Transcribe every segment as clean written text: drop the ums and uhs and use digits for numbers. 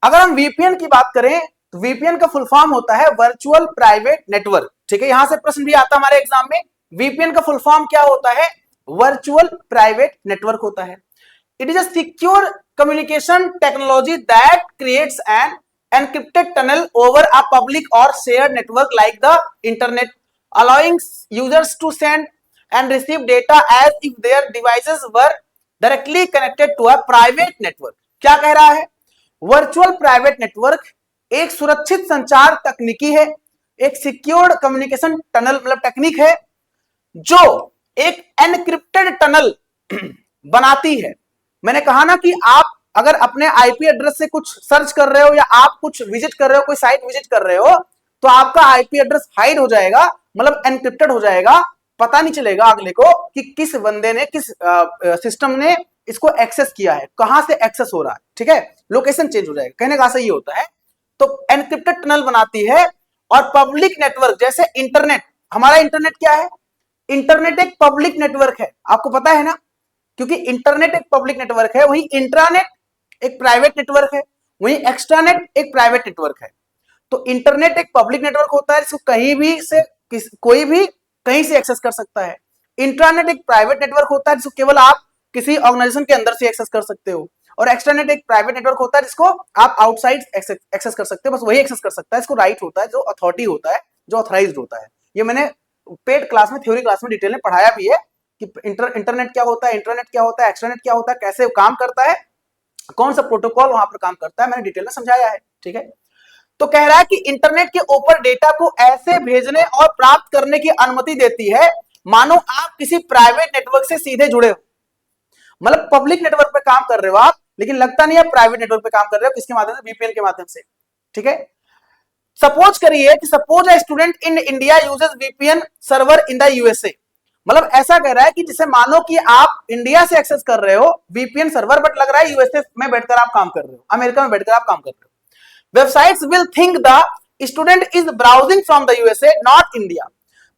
अगर हम वीपीएन की बात करें तो वीपीएन का फुल फॉर्म होता है वर्चुअल प्राइवेट नेटवर्क। ठीक है, यहां से प्रश्न भी आता है हमारे एग्जाम में, वीपीएन का फुल फॉर्म क्या होता है? वर्चुअल प्राइवेट नेटवर्क होता है। It is a secure communication technology that creates an encrypted tunnel over a public or shared network like the internet, allowing users to send and receive data as if their devices were directly connected to a private network। क्या कह रहा है? Virtual private network एक सुरक्षित संचार तकनीकी है, एक सिक्योर्ड कम्युनिकेशन टनल मतलब टेक्निक है जो एक एनक्रिप्टेड टनल बनाती है। मैंने कहा ना कि आप अगर अपने आईपी एड्रेस से कुछ सर्च कर रहे हो या आप कुछ विजिट कर रहे हो, कोई साइट विजिट कर रहे हो, तो आपका आईपी एड्रेस हाइड हो जाएगा, मतलब एनक्रिप्टेड हो जाएगा, पता नहीं चलेगा अगले को कि किस बंदे ने, किस सिस्टम ने इसको एक्सेस किया है, कहां से एक्सेस हो रहा है। ठीक है, लोकेशन चेंज हो जाएगा, कहने का सही होता है। तो एनक्रिप्टेड टनल बनाती है। और पब्लिक नेटवर्क जैसे इंटरनेट, हमारा इंटरनेट क्या है? इंटरनेट एक पब्लिक नेटवर्क है, आपको पता है ना, क्योंकि इंटरनेट एक पब्लिक नेटवर्क है, वहीं इंट्रानेट एक प्राइवेट नेटवर्क है, वहीं एक्सट्रानेट एक प्राइवेट नेटवर्क है। तो इंटरनेट एक पब्लिक नेटवर्क होता है, इसको कहीं भी से कोई भी कहीं से एक्सेस कर सकता है। इंट्रानेट एक प्राइवेट नेटवर्क होता है जिसको केवल आप किसी ऑर्गेनाइजेशन के अंदर से एक्सेस कर सकते हो। और एक्सट्रानेट एक प्राइवेट नेटवर्क होता है जिसको आप आउटसाइड एक्सेस कर सकते हो, बस वही एक्सेस कर सकता है, इसको राइट होता है, जो अथॉरिटी होता है, जो ऑथराइज्ड होता है। ये मैंने पेड क्लास में, थ्योरी क्लास में डिटेल में पढ़ाया भी है कि इंटरनेट क्या होता है, इंटरनेट क्या होता है, एक्सट्रानेट क्या होता है, कैसे काम करता है, कौन सा प्रोटोकॉल वहां पर काम करता है, मैंने डिटेल में समझाया है। ठीक है, तो कह रहा है कि इंटरनेट के ऊपर डेटा को ऐसे भेजने और प्राप्त करने की अनुमति देती है मानो आप किसी प्राइवेट नेटवर्क से सीधे जुड़े हो। मतलब पब्लिक नेटवर्क पे काम कर रहे हो आप, लेकिन लगता नहीं है प्राइवेट नेटवर्क पे काम कर रहे हो, किसके माध्यम से? वीपीएन के माध्यम से। ठीक है, सपोज करिए कि suppose a student in India uses VPN server in the USA. मतलब ऐसा कह रहा है कि जिसे मानो कि आप इंडिया से एक्सेस कर रहे हो वीपीएन सर्वर, बट लग रहा है यूएसए में बैठकर आप काम कर रहे हो, अमेरिका में बैठकर आप काम कर रहे हो। Websites will think the student is browsing from the USA not India.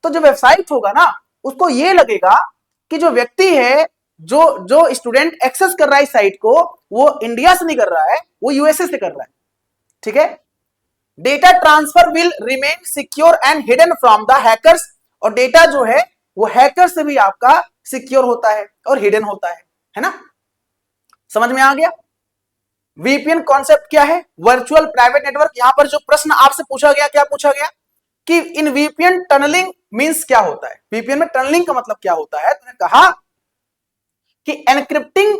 तो जो वेबसाइट होगा ना, उसको ये लगेगा कि जो व्यक्ति है, जो स्टूडेंट एक्सेस कर रहा है इस साइट को, वो इंडिया से नहीं कर रहा है, वो यूएसए से कर रहा है। ठीक है, data transfer will remain secure and hidden from the hackers. और डेटा जो है वो हैकर से भी आपका सिक्योर होता है और हिडन होता है ना? समझ में आ गया? वीपीएन कॉन्सेप्ट क्या है? Virtual private network. यहां पर जो प्रश्न आपसे पूछा गया, क्या पूछा गया कि इन वीपीएन टनलिंग मींस क्या होता है? वीपीएन में टनलिंग का मतलब क्या होता है? तो कहा कि एनक्रिप्टिंग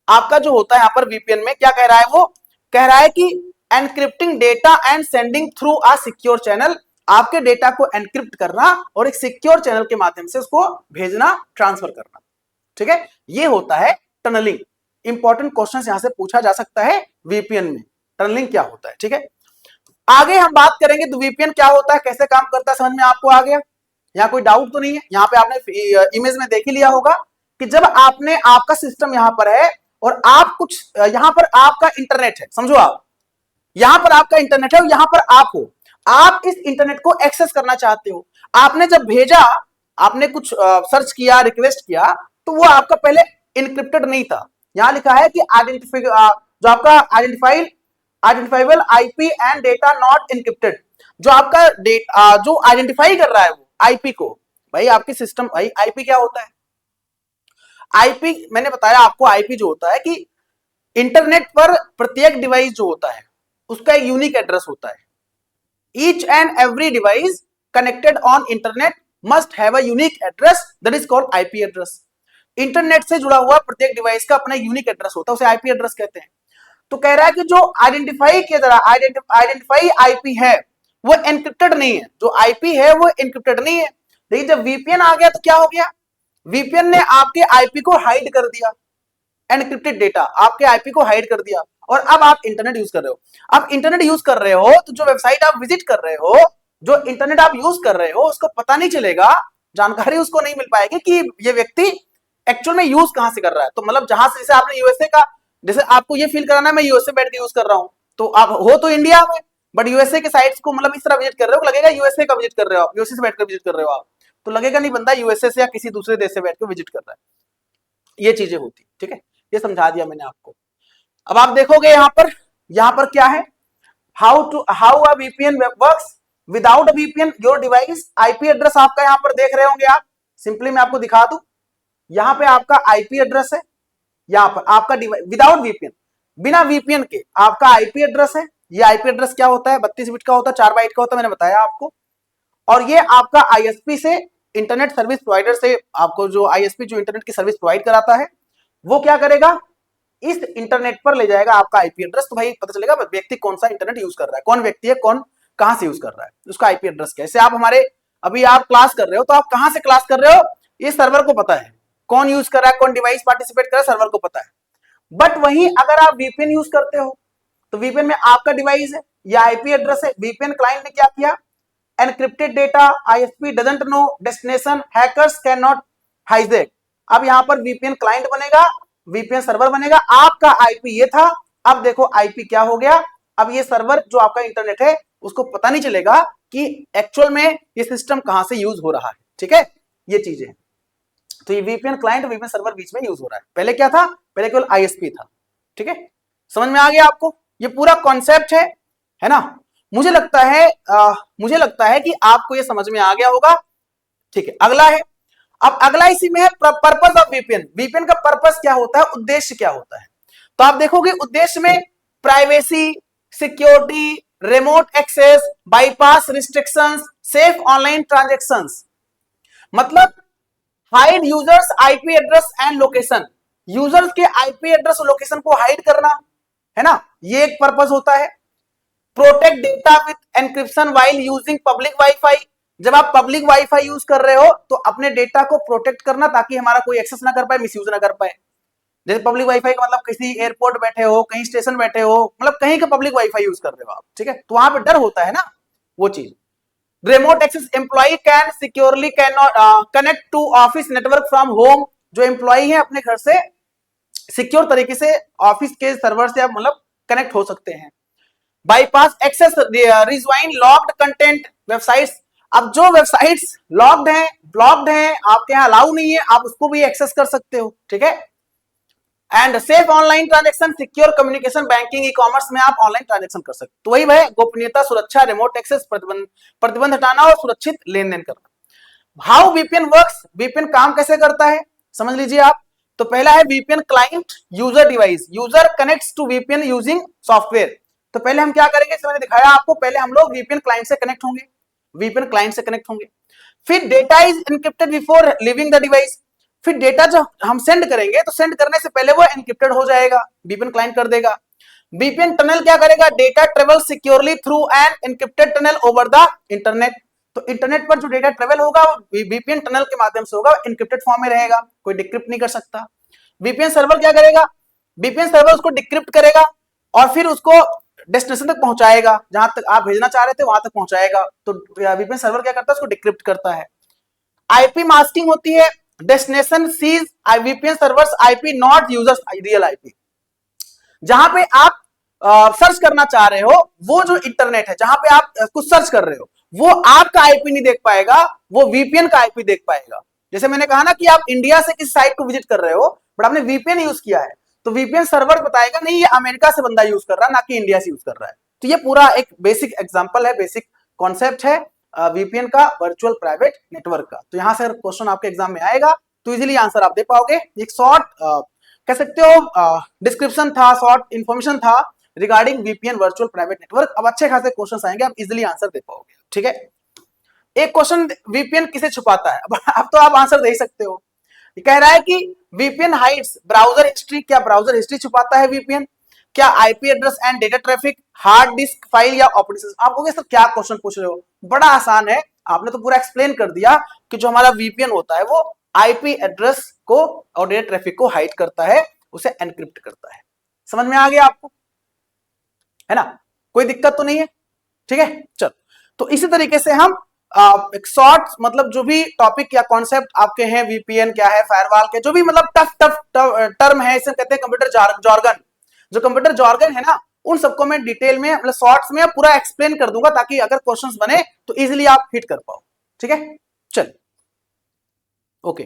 आपका जो होता है यहां पर वीपीएन में, क्या कह रहा है? वो कह रहा है कि एनक्रिप्टिंग data and sending through a secure channel, आपके डेटा को एनक्रिप्ट करना और एक सिक्योर चैनल के माध्यम से उसको भेजना, ट्रांसफर करना। ठीक है, ये होता है टनलिंग। इंपॉर्टेंट क्वेश्चन यहां से पूछा जा सकता है वीपीएन में, टनलिंग क्या होता है। ठीक है, आगे हम बात करेंगे तो वीपीएन क्या होता है, कैसे काम करता है, समझ में आपको आ गया? यहाँ कोई डाउट तो नहीं है? यहाँ पे आपने इमेज में देख ही लिया होगा कि जब आपने, आपका सिस्टम यहाँ पर है और आप कुछ, यहाँ पर आपका इंटरनेट है, समझो आप यहां पर आपका इंटरनेट है और यहां पर आप हो, आप इस इंटरनेट को एक्सेस करना चाहते हो। आपने जब भेजा, आपने कुछ सर्च किया, रिक्वेस्ट किया, तो वो आपका पहले इनक्रिप्टेड नहीं था। यहां लिखा है कि जो आपका identifiable IP and data not encrypted. जो आपका डेटा जो आइडेंटिफाई कर रहा है वो आईपी को, भाई आपके सिस्टम, भाई आईपी क्या होता है? आईपी मैंने बताया आपको, आईपी जो होता है कि इंटरनेट पर प्रत्येक डिवाइस जो होता है उसका एक यूनिक एड्रेस होता है। Each and every device connected on internet must have a unique address, that is called IP address. Internet से जुड़ा हुआ प्रत्येक डिवाइस का अपना यूनिक एड्रेस होता है, उसे आईपी एड्रेस कहते हैं। तो कह रहा है कि जो आइडेंटिफाई किया जा रहा, आइडेंटिफाई आईपी है वो एनक्रिप्टेड नहीं है, जो आईपी है वो एनक्रिप्टेड नहीं है। लेकिन जब वीपीएन आ गया तो क्या हो गया? वीपीएन ने आपके आईपी को हाइड कर दिया, एनक्रिप्टेड डेटा आपके आईपी को हाइड कर दिया, और अब आप इंटरनेट यूज कर रहे हो। अब इंटरनेट यूज कर रहे हो तो जो वेबसाइट आप विजिट कर रहे हो, जो इंटरनेट आप यूज कर रहे हो, उसको पता नहीं चलेगा, जानकारी उसको नहीं मिल पाएगी कि ये व्यक्ति एक्चुअल में यूज कहां से कर रहा है। तो मतलब जहां से, जैसे आपने यूएसए का, जैसे आपको ये फील कराना है मैं यूएसए बैठ के यूज कर रहा हूं, तो आप हो तो इंडिया में, बट यूएसए के साइट्स को मतलब इस तरह विजिट कर रहे हो, लगेगा यूएसए का विजिट कर रहे हो आप, यूएसए से बैठकर विजिट कर रहे हो आप, तो लगेगा नहीं बंदा यूएसए से या किसी दूसरे देश से बैठकर विजिट कर रहा है। ये चीजें होती, ठीक है, ये समझा दिया मैंने आपको। अब आप देखोगे यहां पर यहां पर क्या है, how a VPN works without a VPN your device, IP address आपका यहां पर देख रहे होंगे आप, सिंपली मैं आपको दिखा दूं, यहां पे आपका आईपी एड्रेस है, यहां पर आपका डिवाइस विदाउट वीपीएन, बिना वीपीएन के आपका आईपी एड्रेस है। ये आईपी एड्रेस क्या होता है, 32 बिट का होता है, 4 बाइट का होता है, मैंने बताया आपको। और ये आपका आईएसपी से, इंटरनेट सर्विस प्रोवाइडर से, आपको जो आईएसपी जो इंटरनेट की सर्विस प्रोवाइड कराता है, वो क्या करेगा, इस इंटरनेट पर ले जाएगा आपका आईपी एड्रेस, तो भाई पता चलेगा व्यक्ति कौन सा इंटरनेट यूज कर रहा है, कौन व्यक्ति है, कौन कहां से यूज कर रहा है, उसका आईपी एड्रेस कैसे। आप हमारे अभी आप क्लास कर रहे हो, तो आप कहां से क्लास कर रहे हो, ये सर्वर को पता है, कौन यूज कर रहा है, कौन डिवाइस पार्टिसिपेट कर रहा है, सर्वर को पता है। बट वहीं अगर आप वीपीएन यूज करते हो, तो वीपीएन में आपका डिवाइस है या आईपी एड्रेस है, वीपीएन क्लाइंट ने क्या किया, encrypted data, ISP doesn't know destination, hackers can not hijack. अब यहां पर वीपीएन क्लाइंट बनेगा, वीपीएन सर्वर बनेगा, आपका आईपी ये था, अब देखो आईपी क्या हो गया, अब ये सर्वर जो आपका इंटरनेट है उसको पता नहीं चलेगा कि एक्चुअल में ये सिस्टम कहां से यूज हो रहा है, ठीक है, ये चीजें। तो ये वीपीएन क्लाइंट और वीपीएन सर्वर बीच में यूज हो रहा है, पहले क्या था, पहले केवल आईएसपी था, ठीक है, समझ में आ गया आपको, ये पूरा कॉन्सेप्ट है ना। मुझे लगता है कि आपको ये समझ में आ गया होगा, ठीक है। अगला है, अब अगला इसी में है पर्पस ऑफ वीपीएन, वीपीएन का पर्पस क्या होता है, उद्देश्य क्या होता है। तो आप देखोगे उद्देश्य में privacy, security, remote access, bypass restrictions, safe online transactions, मतलब hide users IP address and location, users के आईपी एड्रेस और लोकेशन को हाइड करना, है ना, ये एक पर्पस होता है। Protect data with encryption while using public WiFi, जब आप पब्लिक वाईफाई यूज कर रहे हो तो अपने डेटा को प्रोटेक्ट करना, ताकि हमारा कोई एक्सेस ना कर पाए, मिसयूज ना कर पाए। जैसे पब्लिक वाईफाई का मतलब किसी एयरपोर्ट बैठे हो, कहीं स्टेशन बैठे हो, मतलब कहीं का पब्लिक वाईफाई यूज कर रहे हो आप, ठीक है, तो वहां पे डर होता है ना, वो चीज। Remote access, employ can securely can not connect to office network from home, जो एम्प्लॉय है अपने घर से सिक्योर तरीके से ऑफिस के सर्वर से आप मतलब कनेक्ट हो सकते हैं। Bypass access region locked content websites, अब जो वेबसाइट्स लॉक्ड हैं, ब्लॉक्ड हैं, आपके यहाँ अलाउ नहीं है, आप उसको भी एक्सेस कर सकते हो, ठीक है। And safe online transaction, secure communication, banking, e commerce में आप ऑनलाइन ट्रांजैक्शन कर सकते हो। तो वही है गोपनीयता, सुरक्षा, रिमोट एक्सेस, प्रतिबंध हटाना और सुरक्षित लेन देन करना। हाउ वीपीएन वर्क्स, वीपीएन काम कैसे करता है समझ लीजिए आप। तो पहला है VPN client user device, user connects to VPN using software. तो पहले हम क्या करेंगे, मैंने दिखाया आपको, पहले हम लोग वीपीएन क्लाइंट से कनेक्ट होंगे, वीपीएन क्लाइंट से कनेक्ट होंगे, फिर data is encrypted before leaving the device, फिर डेटा जो हम सेंड करेंगे तो सेंड करने से पहले वो एनक्रिप्टेड हो जाएगा, वीपीएन क्लाइंट कर देगा। वीपीएन टनल क्या करेगा, data travel securely through an encrypted tunnel over the internet, तो इंटरनेट पर जो डेटा ट्रेवल होगा वीपीएन टनल के माध्यम से होगा, एनक्रिप्टेड फॉर्म में रहेगा, कोई डिक्रिप्ट नहीं कर सकता। वीपीएन सर्वर क्या करेगा, वीपीएन सर्वर उसको डिक्रिप्ट करेगा और फिर उसको डेस्टिनेशन तक पहुंचाएगा, जहां तक आप भेजना चाह रहे थे वहां तक पहुंचाएगा। तो वीपीएन सर्वर क्या करता है, उसको डिक्रिप्ट करता है। आईपी मास्किंग होती है, destination sees VPN servers IP not users real IP, जहां पे आप सर्च करना चाह रहे हो, वो जो इंटरनेट है जहां पे आप कुछ सर्च कर रहे हो, वो आपका आईपी नहीं देख पाएगा, वो वीपीएन का आईपी देख पाएगा। जैसे मैंने कहा ना कि आप इंडिया से किसी साइट को विजिट कर रहे हो, बट आपने वीपीएन यूज किया है, तो वीपीएन सर्वर बताएगा नहीं ये अमेरिका से बंदा यूज कर रहा है, ना कि इंडिया से यूज कर रहा है। तो ये पूरा एक बेसिक एग्जांपल है, बेसिक कॉन्सेप्ट है वीपीएन का, वर्चुअल प्राइवेट नेटवर्क का। तो यहां से क्वेश्चन आपके एग्जाम में आएगा तो इजीली आंसर आप दे पाओगे। एक शॉर्ट कह सकते हो डिस्क्रिप्शन था, शॉर्ट इंफॉर्मेशन था regarding VPN virtual private network. अब अच्छे खासे क्वेश्चंस आएंगे, आप इजीली आंसर दे पाओगे, ठीक है। एक क्वेश्चन, वीपीएन किसे छुपाता है, अब तो आप आंसर दे ही सकते हो। ये कह रहा है कि वीपीएन हाइड्स ब्राउजर हिस्ट्री, क्या ब्राउजर हिस्ट्री छुपाता है वीपीएन, क्या IP address and data traffic, hard disk, file या ऑपरेटिंग सिस्टम। आप कहोगे सर क्या क्वेश्चन पूछ रहे हो, बड़ा आसान है, आपने तो पूरा एक्सप्लेन कर दिया कि जो हमारा वीपीएन होता है वो आईपी एड्रेस को और डेटा ट्रैफिक को हाइड करता है, उसे एनक्रिप्ट करता है। समझ में आ गया आपको, है ना, कोई दिक्कत तो नहीं है, ठीक है। चलो, तो इसी तरीके से हम एक शॉर्ट मतलब जो भी टॉपिक या कॉन्सेप्ट आपके हैं, वीपीएन क्या है, फायरवॉल के जो भी मतलब टफ टर्म है, इसे कहते हैं कंप्यूटर जार्गन, जो कंप्यूटर जार्गन है ना, उन सबको मैं डिटेल में मतलब शॉर्ट्स में पूरा एक्सप्लेन कर दूंगा, ताकि अगर क्वेश्चंस बने तो इजीली आप हिट कर पाओ, ठीक है। चल, ओके।